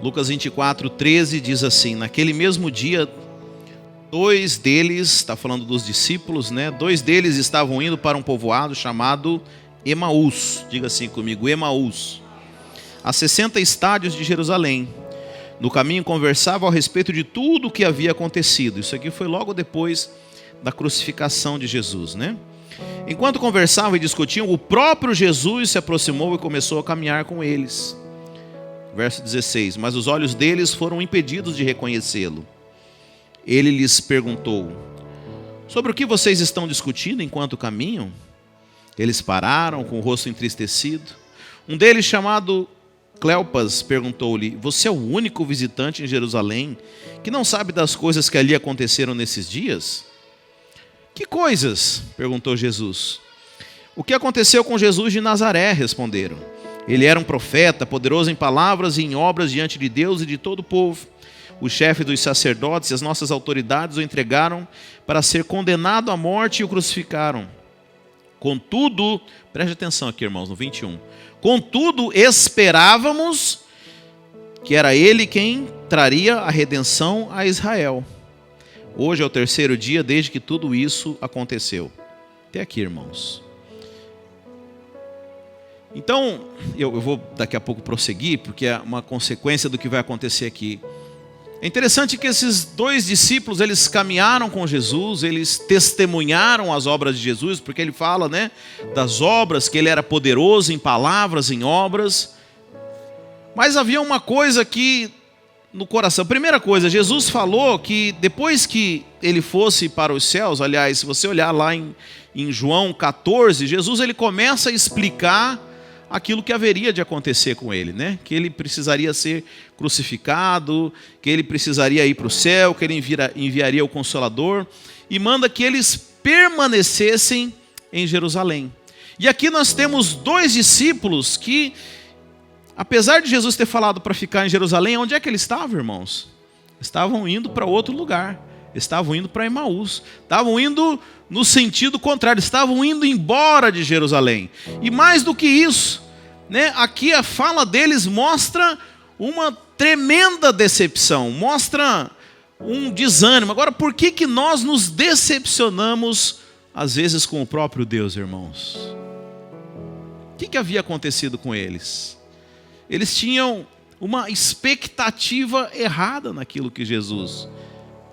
Lucas 24:13 diz assim: naquele mesmo dia, dois deles, está falando dos discípulos, né? Dois deles estavam indo para um povoado chamado Emaús. Diga assim comigo, Emaús. A 60 estádios de Jerusalém. No caminho conversavam a respeito de tudo o que havia acontecido. Isso aqui foi logo depois da crucificação de Jesus, né? Enquanto conversavam e discutiam, o próprio Jesus se aproximou e começou a caminhar com eles. Verso 16: mas os olhos deles foram impedidos de reconhecê-lo. Ele lhes perguntou: sobre o que vocês estão discutindo enquanto caminham? Eles pararam com o rosto entristecido. Um deles, chamado Cleopas, perguntou-lhe: você é o único visitante em Jerusalém que não sabe das coisas que ali aconteceram nesses dias? Que coisas? Perguntou Jesus. O que aconteceu com Jesus de Nazaré? Responderam. Ele era um profeta, poderoso em palavras e em obras diante de Deus e de todo o povo. O chefe dos sacerdotes e as nossas autoridades o entregaram para ser condenado à morte e o crucificaram. Contudo, preste atenção aqui, irmãos, no 21. Contudo, esperávamos que era ele quem traria a redenção a Israel. Hoje é o terceiro dia desde que tudo isso aconteceu. Até aqui, irmãos. Então, eu vou daqui a pouco prosseguir, porque é uma consequência do que vai acontecer aqui. É interessante que esses dois discípulos, eles caminharam com Jesus, eles testemunharam as obras de Jesus, porque ele fala, né, das obras, que ele era poderoso em palavras, em obras. Mas havia uma coisa aqui no coração. Primeira coisa, Jesus falou que depois que ele fosse para os céus, aliás, se você olhar lá em João 14, Jesus ele começa a explicar aquilo que haveria de acontecer com ele, né? Que ele precisaria ser crucificado, que ele precisaria ir para o céu, que ele enviaria o Consolador, e manda que eles permanecessem em Jerusalém. E aqui nós temos dois discípulos que, apesar de Jesus ter falado para ficar em Jerusalém, onde é que eles estavam, irmãos? Estavam indo para outro lugar, estavam indo para Emaús, estavam indo no sentido contrário, estavam indo embora de Jerusalém. E mais do que isso, né, aqui a fala deles mostra uma tremenda decepção, mostra um desânimo. Agora, por que nós nos decepcionamos às vezes com o próprio Deus, irmãos? O que havia acontecido com eles? Eles tinham uma expectativa errada naquilo que Jesus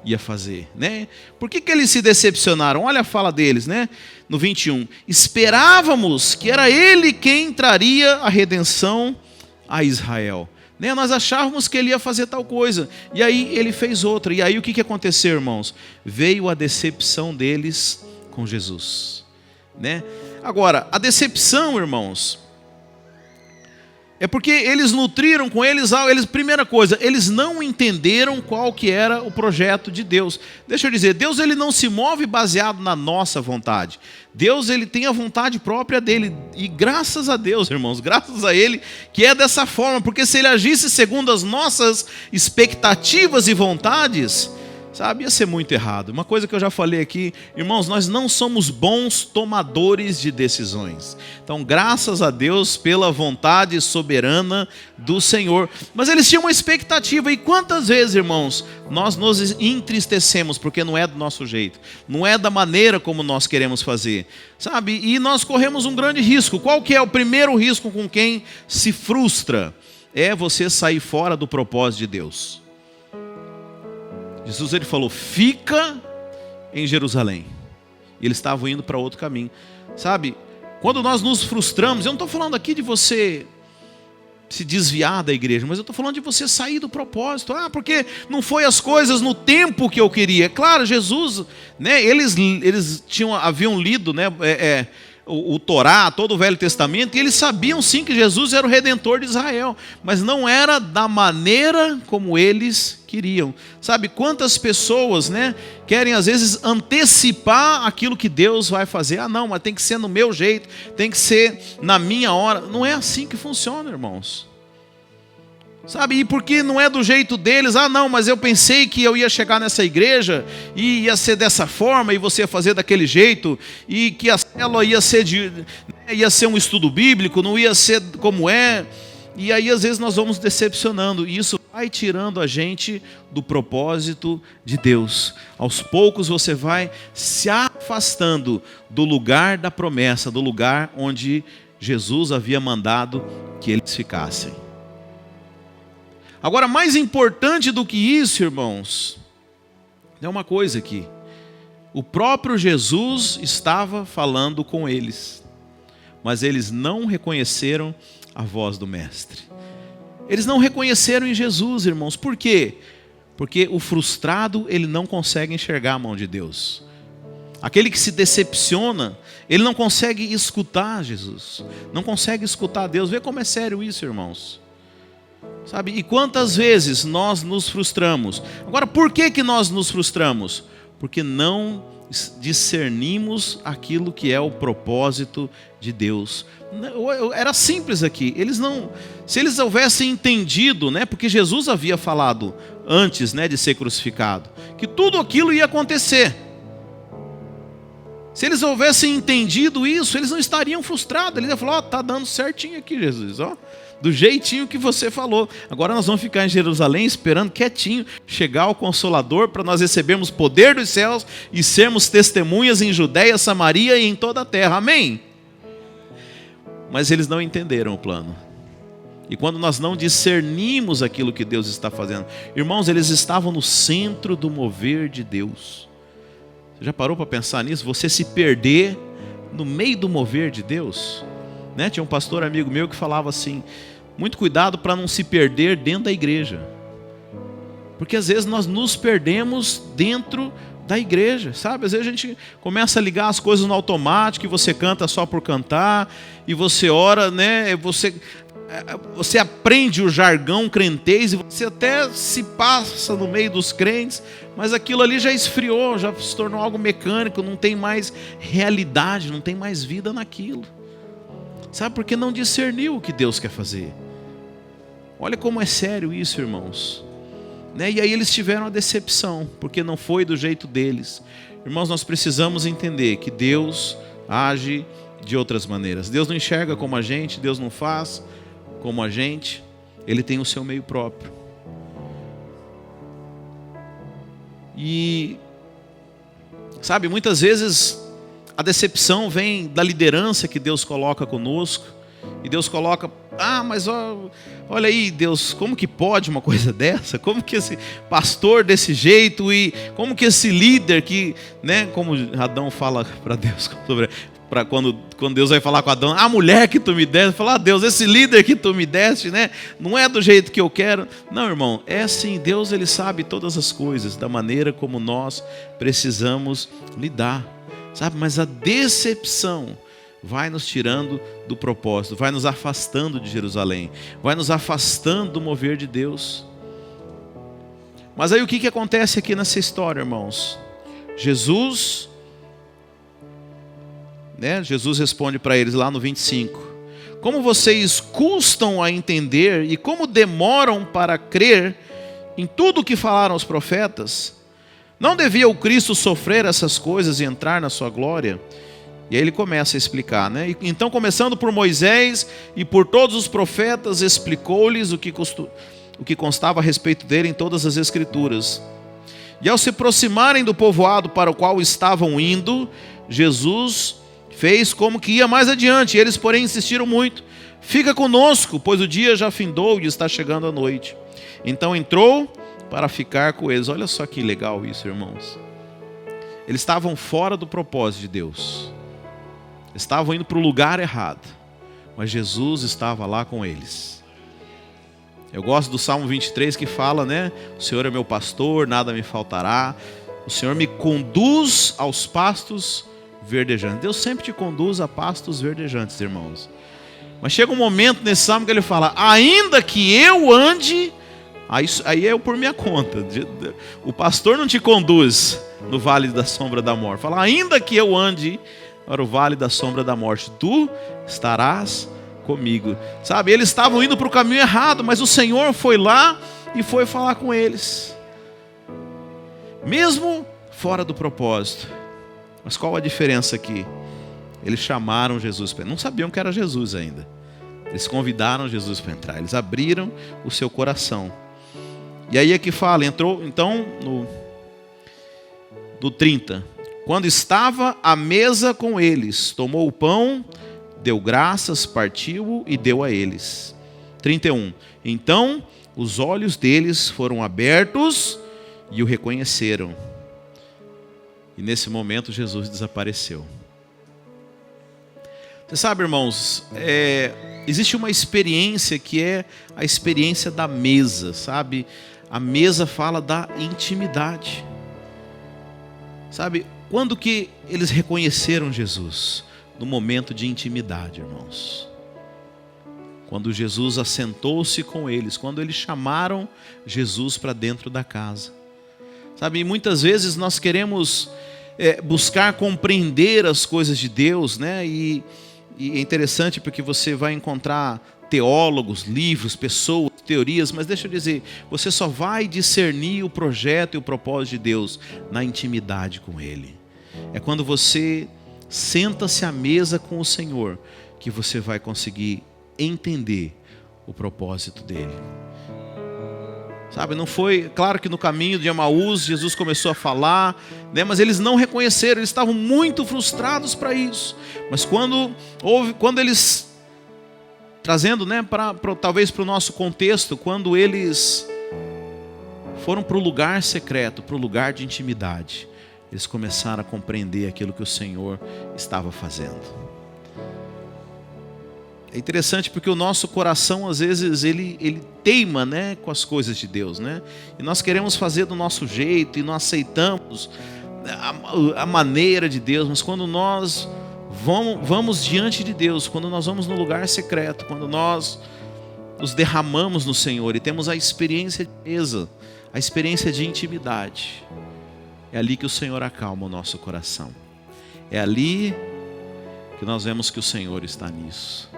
ia fazer, né? Por que eles se decepcionaram? Olha a fala deles, né? No 21. Esperávamos que era ele quem traria a redenção a Israel. Né? Nós achávamos que ele ia fazer tal coisa. E aí ele fez outra. E aí o que aconteceu, irmãos? Veio a decepção deles com Jesus. Né? Agora, a decepção, irmãos, é porque eles nutriram com eles, primeira coisa, eles não entenderam qual que era o projeto de Deus. Deixa eu dizer, Deus ele não se move baseado na nossa vontade. Deus ele tem a vontade própria dele. E graças a Deus, irmãos, graças a ele que é dessa forma. Porque se ele agisse segundo as nossas expectativas e vontades, sabe, ia ser muito errado. Uma coisa que eu já falei aqui, irmãos, nós não somos bons tomadores de decisões. Então, graças a Deus pela vontade soberana do Senhor. Mas eles tinham uma expectativa. E quantas vezes, irmãos, nós nos entristecemos porque não é do nosso jeito, não é da maneira como nós queremos fazer, sabe? E nós corremos um grande risco. Qual que é o primeiro risco com quem se frustra? É você sair fora do propósito de Deus. Jesus ele falou, fica em Jerusalém. E eles estavam indo para outro caminho. Sabe, quando nós nos frustramos, eu não estou falando aqui de você se desviar da igreja, mas eu estou falando de você sair do propósito. Ah, porque não foi as coisas no tempo que eu queria. Claro, Jesus, né, eles haviam lido, né, o Torá, todo o Velho Testamento, e eles sabiam sim que Jesus era o Redentor de Israel, mas não era da maneira como eles queriam. Sabe, quantas pessoas, né, querem às vezes antecipar aquilo que Deus vai fazer. Ah não, mas tem que ser no meu jeito, tem que ser na minha hora. Não é assim que funciona, irmãos. Sabe, e porque não é do jeito deles, ah não, mas eu pensei que eu ia chegar nessa igreja e ia ser dessa forma, e você ia fazer daquele jeito, e que a célula ia ser um estudo bíblico, não ia ser como é. E aí às vezes nós vamos decepcionando, e isso vai tirando a gente do propósito de Deus. Aos poucos você vai se afastando do lugar da promessa, do lugar onde Jesus havia mandado que eles ficassem. Agora, mais importante do que isso, irmãos, é uma coisa aqui. O próprio Jesus estava falando com eles, mas eles não reconheceram a voz do Mestre. Eles não reconheceram em Jesus, irmãos. Por quê? Porque o frustrado, ele não consegue enxergar a mão de Deus. Aquele que se decepciona, ele não consegue escutar Jesus. Não consegue escutar Deus. Vê como é sério isso, irmãos. Sabe? E quantas vezes nós nos frustramos. Agora, por que nós nos frustramos? Porque não discernimos aquilo que é o propósito de Deus. Era simples aqui. Se eles houvessem entendido, né, porque Jesus havia falado antes, né, de ser crucificado, que tudo aquilo ia acontecer. Se eles houvessem entendido isso, eles não estariam frustrados. Eles iam falar: tá dando certinho aqui, Jesus, do jeitinho que você falou. Agora nós vamos ficar em Jerusalém esperando quietinho chegar o Consolador para nós recebermos poder dos céus e sermos testemunhas em Judeia, Samaria e em toda a terra. Amém? Mas eles não entenderam o plano. E quando nós não discernimos aquilo que Deus está fazendo, irmãos, eles estavam no centro do mover de Deus. Você já parou para pensar nisso? Você se perder no meio do mover de Deus? Né? Tinha um pastor amigo meu que falava assim: muito cuidado para não se perder dentro da igreja. Porque às vezes nós nos perdemos dentro da igreja, sabe? Às vezes a gente começa a ligar as coisas no automático, e você canta só por cantar, e você ora, né? Você aprende o jargão crentez, e você até se passa no meio dos crentes, mas aquilo ali já esfriou, já se tornou algo mecânico, não tem mais realidade, não tem mais vida naquilo. Sabe, porque não discerniu o que Deus quer fazer. Olha como é sério isso, irmãos. Né? E aí eles tiveram a decepção, porque não foi do jeito deles. Irmãos, nós precisamos entender que Deus age de outras maneiras. Deus não enxerga como a gente, Deus não faz como a gente. Ele tem o seu meio próprio. E, sabe, muitas vezes a decepção vem da liderança que Deus coloca conosco. E Deus coloca: mas olha aí, Deus, como que pode uma coisa dessa? Como que esse pastor desse jeito? E como que esse líder que, né, como Adão fala para Deus, quando Deus vai falar com Adão: a mulher que tu me deste, fala: Deus, esse líder que tu me deste, né, não é do jeito que eu quero. Não, irmão, é assim. Deus, ele sabe todas as coisas, da maneira como nós precisamos lidar. Sabe, mas a decepção vai nos tirando do propósito, vai nos afastando de Jerusalém, vai nos afastando do mover de Deus. Mas aí o que acontece aqui nessa história, irmãos? Jesus responde para eles lá no 25: como vocês custam a entender e como demoram para crer em tudo o que falaram os profetas? Não devia o Cristo sofrer essas coisas e entrar na sua glória? E aí ele começa a explicar, né? Então, começando por Moisés e por todos os profetas, explicou-lhes o que constava a respeito dele em todas as Escrituras. E ao se aproximarem do povoado para o qual estavam indo, Jesus fez como que ia mais adiante. Eles, porém, insistiram muito: fica conosco, pois o dia já findou e está chegando a noite. Então entrou para ficar com eles. Olha só que legal isso, irmãos. Eles estavam fora do propósito de Deus. Estavam indo para o lugar errado. Mas Jesus estava lá com eles. Eu gosto do Salmo 23 que fala, né? O Senhor é meu pastor, nada me faltará. O Senhor me conduz aos pastos verdejantes. Deus sempre te conduz a pastos verdejantes, irmãos. Mas chega um momento nesse salmo que ele fala: ainda que eu ande... Aí é por minha conta. O pastor não te conduz no vale da sombra da morte. Fala: ainda que eu ande para o vale da sombra da morte, tu estarás comigo. Sabe, eles estavam indo para o caminho errado, mas o Senhor foi lá e foi falar com eles. Mesmo fora do propósito. Mas qual a diferença aqui? Eles chamaram Jesus. Não sabiam que era Jesus ainda. Eles convidaram Jesus para entrar, eles abriram o seu coração. E aí é que fala, entrou então no 30. Quando estava à mesa com eles, tomou o pão, deu graças, partiu-o e deu a eles. 31. Então os olhos deles foram abertos e o reconheceram. E nesse momento Jesus desapareceu. Você sabe, irmãos, existe uma experiência que é a experiência da mesa, sabe? A mesa fala da intimidade. Sabe, quando que eles reconheceram Jesus? No momento de intimidade, irmãos. Quando Jesus assentou-se com eles, quando eles chamaram Jesus para dentro da casa. Sabe, muitas vezes nós queremos buscar compreender as coisas de Deus, né? E é interessante porque você vai encontrar teólogos, livros, pessoas, teorias, mas deixa eu dizer, você só vai discernir o projeto e o propósito de Deus na intimidade com Ele. É quando você senta-se à mesa com o Senhor que você vai conseguir entender o propósito dele. Sabe, não foi, claro que no caminho de Emaús Jesus começou a falar, né, mas eles não reconheceram, eles estavam muito frustrados para isso. Mas quando eles, trazendo, né, talvez para o nosso contexto, quando eles foram para o lugar secreto, para o lugar de intimidade, eles começaram a compreender aquilo que o Senhor estava fazendo. É interessante porque o nosso coração, às vezes, ele teima, né, com as coisas de Deus, né? E nós queremos fazer do nosso jeito e não aceitamos a maneira de Deus. Mas quando nós vamos diante de Deus, quando nós vamos no lugar secreto, quando nós nos derramamos no Senhor e temos a experiência de mesa, a experiência de intimidade, é ali que o Senhor acalma o nosso coração. É ali que nós vemos que o Senhor está nisso.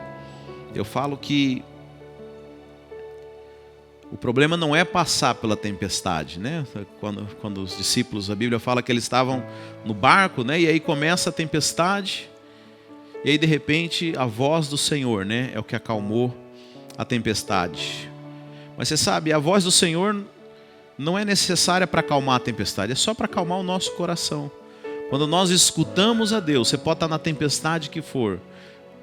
Eu falo que o problema não é passar pela tempestade, né? Quando os discípulos, a Bíblia fala que eles estavam no barco, né? E aí começa a tempestade, e aí de repente a voz do Senhor, né, é o que acalmou a tempestade. Mas você sabe, a voz do Senhor não é necessária para acalmar a tempestade, é só para acalmar o nosso coração. Quando nós escutamos a Deus, você pode estar na tempestade que for,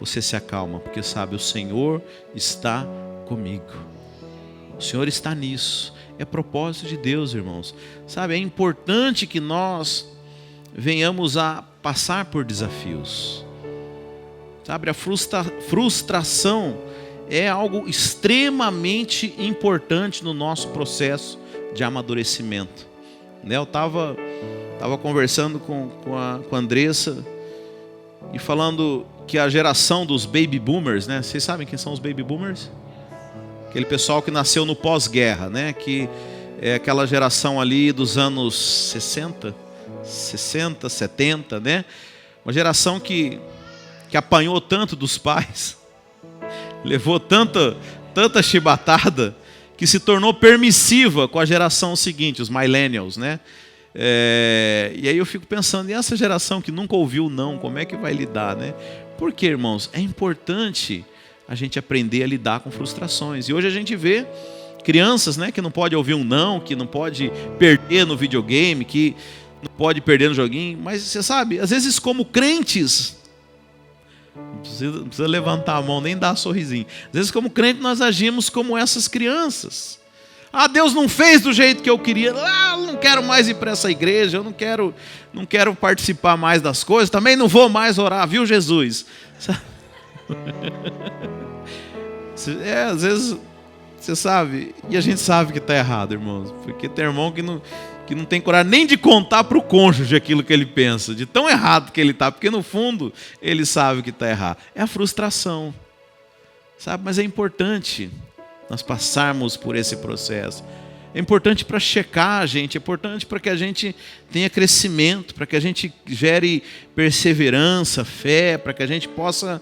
você se acalma, porque sabe, o Senhor está comigo. O Senhor está nisso. É propósito de Deus, irmãos. Sabe, é importante que nós venhamos a passar por desafios. Sabe, a frustração é algo extremamente importante no nosso processo de amadurecimento. Eu estava conversando com a Andressa e falando que a geração dos baby boomers, né? Vocês sabem quem são os baby boomers? Aquele pessoal que nasceu no pós-guerra, né? Que é aquela geração ali dos anos 60, 70, né? Uma geração que apanhou tanto dos pais, levou tanta chibatada, que se tornou permissiva com a geração seguinte, os millennials, né? E aí eu fico pensando, e essa geração que nunca ouviu não, como é que vai lidar, né? Porque, irmãos, é importante a gente aprender a lidar com frustrações. E hoje a gente vê crianças, né, que não pode ouvir um não, que não pode perder no videogame, que não pode perder no joguinho. Mas você sabe, às vezes como crentes, não precisa levantar a mão, nem dar um sorrisinho. Às vezes como crente nós agimos como essas crianças. Ah, Deus não fez do jeito que eu queria. Eu não quero mais ir para essa igreja. Eu não quero participar mais das coisas. Também não vou mais orar, viu, Jesus? Às vezes, você sabe, e a gente sabe que está errado, irmãos. Porque tem irmão que não tem coragem nem de contar para o cônjuge aquilo que ele pensa, de tão errado que ele está, porque no fundo ele sabe que está errado. É a frustração, sabe? Mas é importante nós passarmos por esse processo. É importante para checar a gente, é importante para que a gente tenha crescimento, para que a gente gere perseverança, fé, para que a gente possa,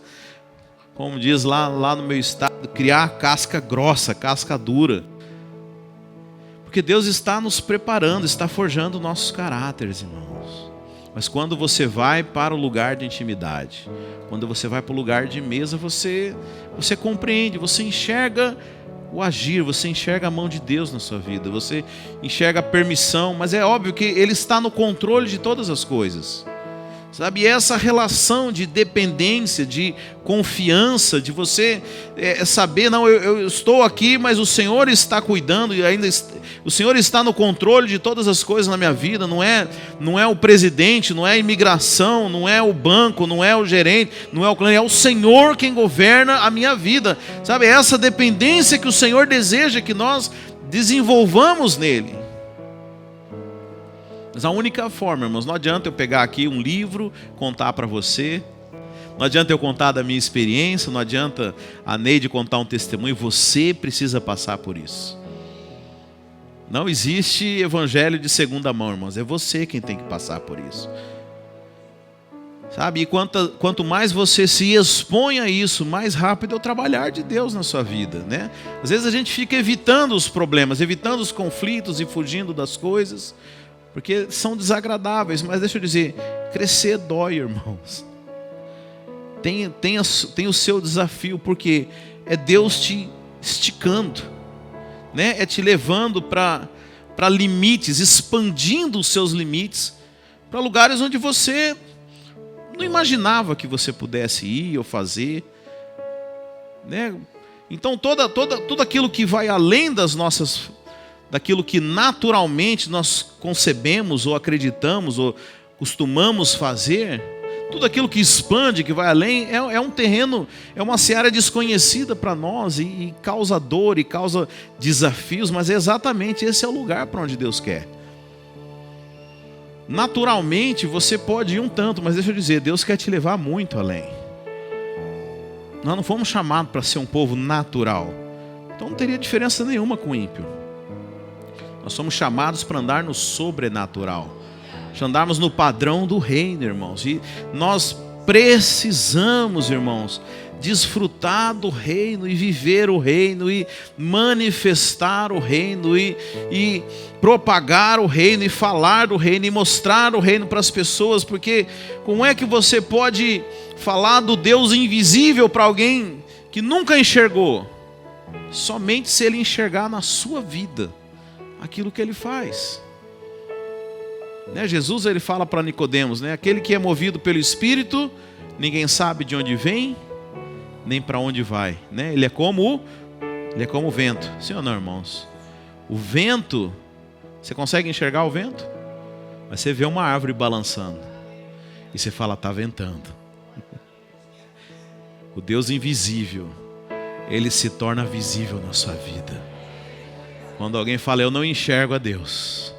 como diz lá no meu estado, criar casca grossa, casca dura. Porque Deus está nos preparando, está forjando nossos caráteres, irmãos. Mas quando você vai para o lugar de intimidade, quando você vai para o lugar de mesa, você compreende, você enxerga o agir, você enxerga a mão de Deus na sua vida, você enxerga a permissão, mas é óbvio que Ele está no controle de todas as coisas. Sabe, essa relação de dependência, de confiança, de você saber, não, eu estou aqui, mas o Senhor está cuidando e ainda o Senhor está no controle de todas as coisas na minha vida. Não é o presidente, não é a imigração, não é o banco, não é o gerente, não é o cliente, é o Senhor quem governa a minha vida. Sabe, essa dependência que o Senhor deseja que nós desenvolvamos nele. Mas a única forma, irmãos, não adianta eu pegar aqui um livro, contar para você, não adianta eu contar da minha experiência, não adianta a Neide contar um testemunho, você precisa passar por isso. Não existe evangelho de segunda mão, irmãos, é você quem tem que passar por isso. Sabe, e quanto mais você se expõe a isso, mais rápido é o trabalhar de Deus na sua vida, né? Às vezes a gente fica evitando os problemas, evitando os conflitos e fugindo das coisas, porque são desagradáveis, mas deixa eu dizer, crescer dói, irmãos. Tem o seu desafio, porque é Deus te esticando, né? É te levando para limites, expandindo os seus limites, para lugares onde você não imaginava que você pudesse ir ou fazer, né? Então tudo aquilo que vai além daquilo que naturalmente nós concebemos ou acreditamos ou costumamos fazer, tudo aquilo que expande, que vai além, é um terreno, é uma seara desconhecida para nós e causa dor e causa desafios, mas é exatamente esse é o lugar para onde Deus quer. Naturalmente você pode ir um tanto, mas deixa eu dizer, Deus quer te levar muito além. Nós não fomos chamados para ser um povo natural, então não teria diferença nenhuma com o ímpio. Nós somos chamados para andar no sobrenatural, para andarmos no padrão do reino, irmãos. E nós precisamos, irmãos, desfrutar do reino e viver o reino e manifestar o reino e propagar o reino e falar do reino e mostrar o reino para as pessoas, porque como é que você pode falar do Deus invisível para alguém que nunca enxergou? Somente se ele enxergar na sua vida aquilo que ele faz, né? Jesus ele fala para Nicodemos, né? Aquele que é movido pelo Espírito, ninguém sabe de onde vem, nem para onde vai, né? Ele é como o vento, sim ou não, irmãos? O vento, você consegue enxergar o vento? Mas você vê uma árvore balançando e você fala, está ventando. O Deus invisível, ele se torna visível na sua vida. Quando alguém fala, eu não enxergo a Deus,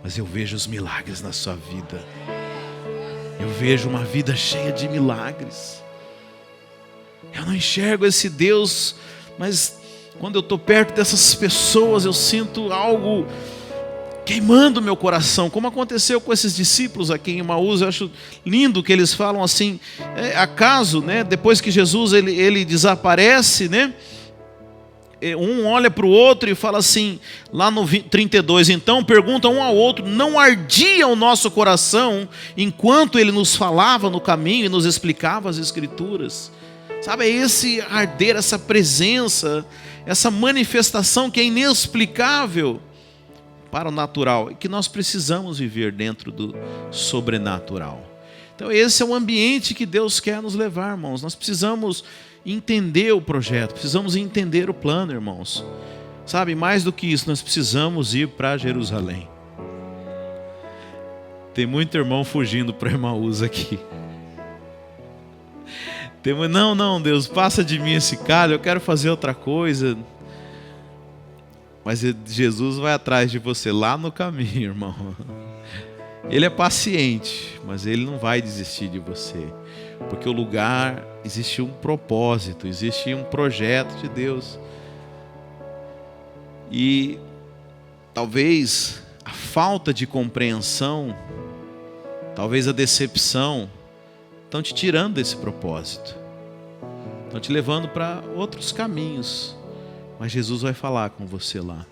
mas eu vejo os milagres na sua vida. Eu vejo uma vida cheia de milagres. Eu não enxergo esse Deus, mas quando eu estou perto dessas pessoas, eu sinto algo queimando meu coração, como aconteceu com esses discípulos aqui em Emaús. Eu acho lindo que eles falam assim, acaso, né, depois que Jesus ele desaparece, né? Um olha para o outro e fala assim, lá no 32, então perguntam um ao outro, não ardia o nosso coração enquanto ele nos falava no caminho e nos explicava as Escrituras? Sabe, é esse arder, essa presença, essa manifestação que é inexplicável para o natural e que nós precisamos viver dentro do sobrenatural. Então esse é o ambiente que Deus quer nos levar, irmãos. Nós precisamos entender o projeto, precisamos entender o plano, irmãos. Sabe, mais do que isso, nós precisamos ir para Jerusalém. Tem muito irmão fugindo para Emaús aqui. Não, Deus, passa de mim esse cálice, eu quero fazer outra coisa. Mas Jesus vai atrás de você lá no caminho, irmão. Ele é paciente, mas ele não vai desistir de você. Porque o lugar, existe um propósito, existe um projeto de Deus. E talvez a falta de compreensão, talvez a decepção, estão te tirando desse propósito. Estão te levando para outros caminhos. Mas Jesus vai falar com você lá.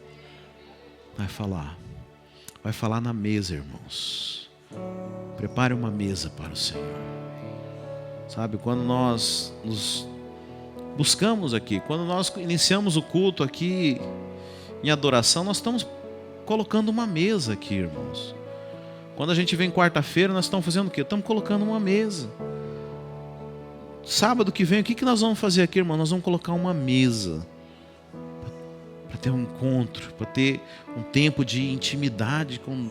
Vai falar na mesa, irmãos. Prepare uma mesa para o Senhor. Sabe, quando nós nos buscamos aqui, quando nós iniciamos o culto aqui em adoração, nós estamos colocando uma mesa aqui, irmãos. Quando a gente vem quarta-feira, nós estamos fazendo o quê? Estamos colocando uma mesa. Sábado que vem, o que nós vamos fazer aqui, irmão? Nós vamos colocar uma mesa para ter um encontro, para ter um tempo de intimidade com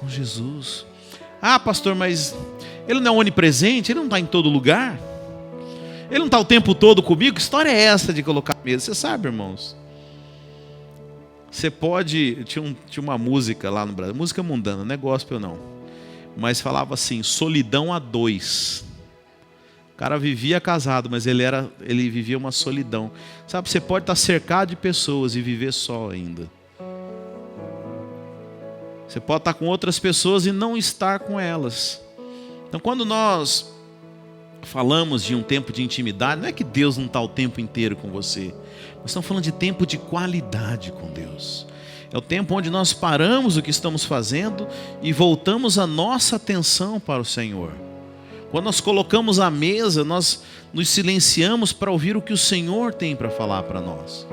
Jesus. Ah, pastor, mas ele não é onipresente? Ele não está em todo lugar? Ele não está o tempo todo comigo? Que história é essa de colocar a mesa? Você sabe, irmãos? Você pode... Tinha uma música lá no Brasil, música mundana, não é gospel não, mas falava assim, solidão a dois. O cara vivia casado, mas ele vivia uma solidão. Sabe, você pode estar cercado de pessoas e viver só ainda. Você pode estar com outras pessoas e não estar com elas. Então, quando nós falamos de um tempo de intimidade, não é que Deus não está o tempo inteiro com você. Nós estamos falando de tempo de qualidade com Deus. É o tempo onde nós paramos o que estamos fazendo e voltamos a nossa atenção para o Senhor. Quando nós colocamos a mesa, nós nos silenciamos para ouvir o que o Senhor tem para falar para nós.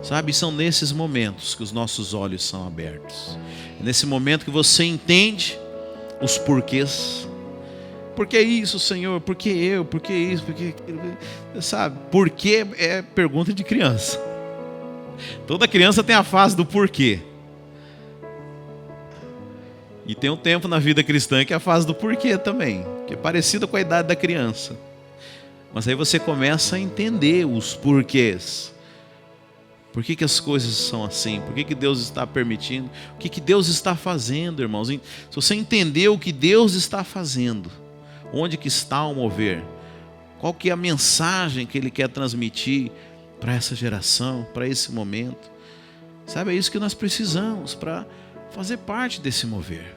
Sabe, são nesses momentos que os nossos olhos são abertos. É nesse momento que você entende os porquês. Por que isso, Senhor? Por que eu? Por que isso? Por que... Sabe, porquê é pergunta de criança. Toda criança tem a fase do porquê. E tem um tempo na vida cristã que é a fase do porquê também, que é parecida com a idade da criança. Mas aí você começa a entender os porquês. Por que as coisas são assim? Por que Deus está permitindo? O que Deus está fazendo, irmãos? Se você entender o que Deus está fazendo, onde que está o mover, qual que é a mensagem que Ele quer transmitir para essa geração, para esse momento, sabe, é isso que nós precisamos para fazer parte desse mover.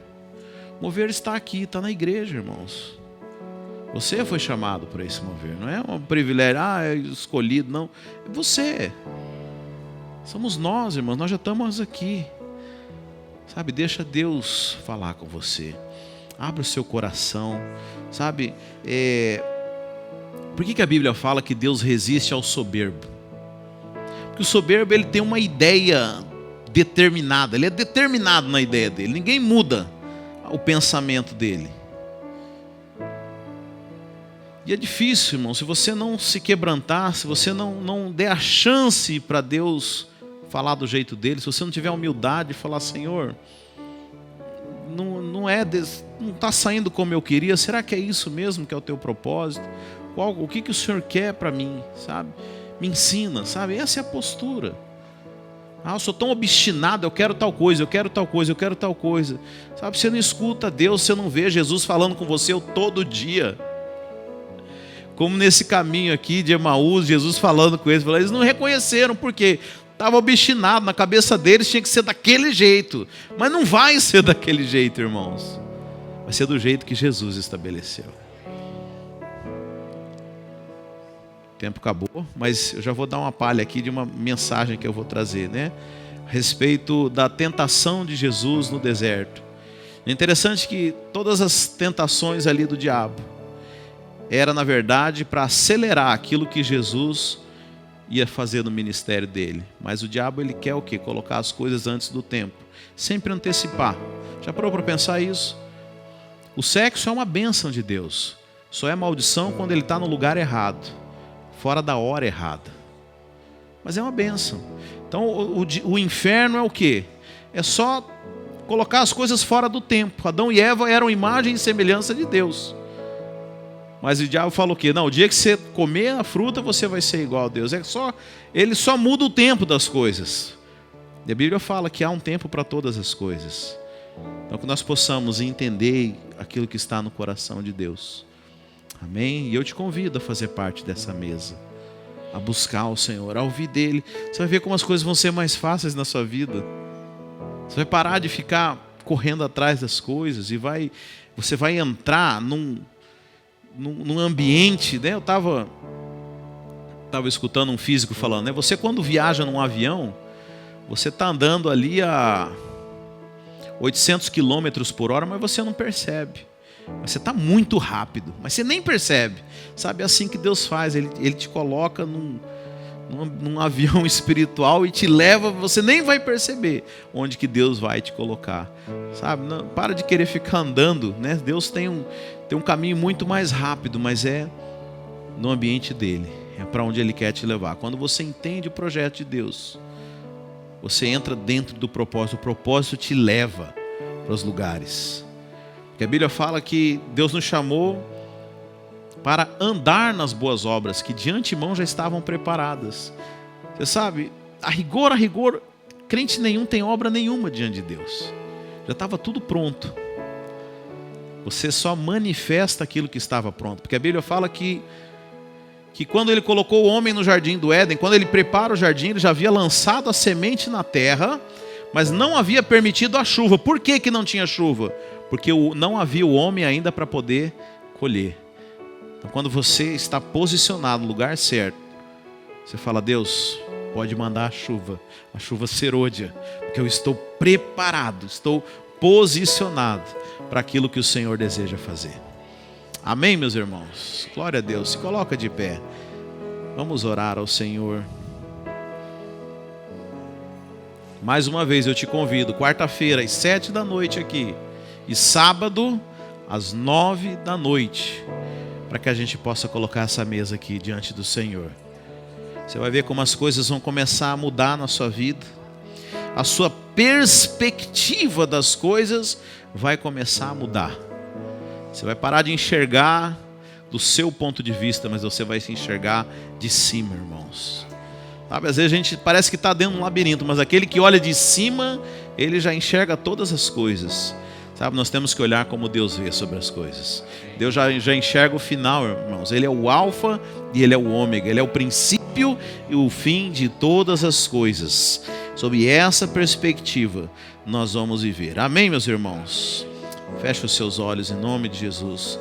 O mover está aqui, está na igreja, irmãos. Você foi chamado para esse mover, não é um privilégio, é escolhido, não. É você. Somos nós, irmãos, nós já estamos aqui. Sabe, deixa Deus falar com você. Abra o seu coração. Sabe, por que a Bíblia fala que Deus resiste ao soberbo? Porque o soberbo, ele tem uma ideia determinada. Ele é determinado na ideia dele. Ninguém muda o pensamento dele. E é difícil, irmão, se você não se quebrantar, se você não der a chance para Deus falar do jeito dele, se você não tiver a humildade de falar, Senhor, não está saindo como eu queria, será que é isso mesmo que é o teu propósito? O que o Senhor quer para mim, sabe? Me ensina, sabe? Essa é a postura. Eu sou tão obstinado, eu quero tal coisa, eu quero tal coisa, eu quero tal coisa. Sabe, você não escuta Deus, você não vê Jesus falando com você todo dia. Como nesse caminho aqui de Emaús, Jesus falando com eles não reconheceram, porque estava obstinado, na cabeça deles tinha que ser daquele jeito. Mas não vai ser daquele jeito, irmãos. Vai ser do jeito que Jesus estabeleceu. O tempo acabou, mas eu já vou dar uma palha aqui de uma mensagem que eu vou trazer, né? A respeito da tentação de Jesus no deserto. É interessante que todas as tentações ali do diabo era, na verdade, para acelerar aquilo que Jesus ia fazer no ministério dele. Mas o diabo, ele quer o quê? Colocar as coisas antes do tempo. Sempre antecipar. Já parou para pensar isso? O sexo é uma bênção de Deus. Só é maldição quando ele está no lugar errado, fora da hora errada. Mas é uma bênção. Então o inferno é o quê? É só colocar as coisas fora do tempo. Adão e Eva eram imagem e semelhança de Deus. Mas o diabo fala o quê? Não, o dia que você comer a fruta, você vai ser igual a Deus. Ele só muda o tempo das coisas. E a Bíblia fala que há um tempo para todas as coisas. Então que nós possamos entender aquilo que está no coração de Deus. Amém? E eu te convido a fazer parte dessa mesa, a buscar o Senhor, a ouvir dele. Você vai ver como as coisas vão ser mais fáceis na sua vida. Você vai parar de ficar correndo atrás das coisas e você vai entrar num ambiente, né? Eu estava escutando um físico falando, né? Você quando viaja num avião, você está andando ali a 800 quilômetros por hora, mas você não percebe. Mas você está muito rápido, mas você nem percebe. Sabe, é assim que Deus faz. Ele te coloca num avião espiritual e te leva, você nem vai perceber onde que Deus vai te colocar. Sabe, não, para de querer ficar andando, né? Deus tem um caminho muito mais rápido, mas é no ambiente dele. É para onde Ele quer te levar. Quando você entende o projeto de Deus, você entra dentro do propósito. O propósito te leva para os lugares. Porque a Bíblia fala que Deus nos chamou para andar nas boas obras que de antemão já estavam preparadas. Você sabe, a rigor, crente nenhum tem obra nenhuma diante de Deus. Já estava tudo pronto. Você só manifesta aquilo que estava pronto. Porque a Bíblia fala que quando Ele colocou o homem no jardim do Éden, quando Ele prepara o jardim, Ele já havia lançado a semente na terra, mas não havia permitido a chuva. Por que não tinha chuva? Porque não havia o homem ainda para poder colher. Então, quando você está posicionado no lugar certo, você fala: Deus, pode mandar a chuva serôdia, porque eu estou preparado, estou posicionado para aquilo que o Senhor deseja fazer. Amém, meus irmãos? Glória a Deus. Se coloca de pé. Vamos orar ao Senhor. Mais uma vez eu te convido, quarta-feira às 7 da noite aqui, e sábado às 9 da noite, para que a gente possa colocar essa mesa aqui diante do Senhor. Você vai ver como as coisas vão começar a mudar na sua vida. A sua perspectiva das coisas vai começar a mudar. Você vai parar de enxergar do seu ponto de vista, mas você vai se enxergar de cima, irmãos. Sabe, às vezes a gente parece que está dentro de um labirinto, mas aquele que olha de cima, ele já enxerga todas as coisas. Sabe, nós temos que olhar como Deus vê sobre as coisas. Deus já enxerga o final, irmãos. Ele é o alfa e Ele é o ômega. Ele é o princípio e o fim de todas as coisas. Sob essa perspectiva, nós vamos viver. Amém, meus irmãos? Feche os seus olhos em nome de Jesus.